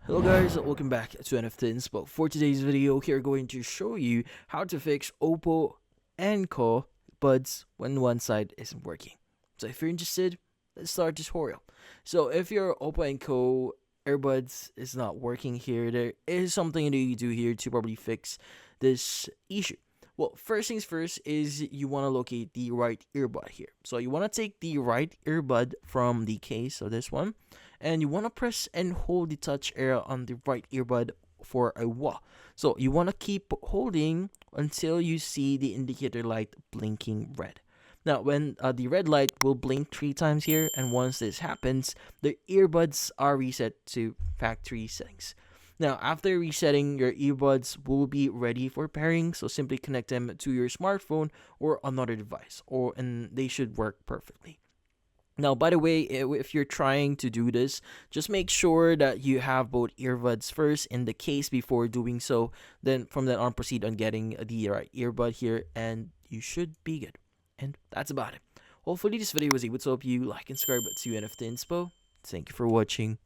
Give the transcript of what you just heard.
Hello guys, welcome back to NFT Inspo. For today's video, we're going to show you how to fix Oppo Enco Buds when one side isn't working. So if you're interested, let's start this tutorial. So if your Oppo Enco earbuds is not working here, there is something that you do here to probably fix this issue. Well, first things first is you want to locate the right earbud here. So you want to take the right earbud from the case of this one, and you want to press and hold the touch area on the right earbud for a while. So you want to keep holding until you see the indicator light blinking red. Now, when the red light will blink 3 times here, and once this happens, the earbuds are reset to factory settings. Now, after resetting, your earbuds will be ready for pairing, so simply connect them to your smartphone or another device, and they should work perfectly. Now, by the way, if you're trying to do this, just make sure that you have both earbuds first in the case before doing so. Then from then on, proceed on getting the right earbud here, and you should be good. And that's about it. Hopefully, this video was able to help you. Like and subscribe to NFT Inspo. Thank you for watching.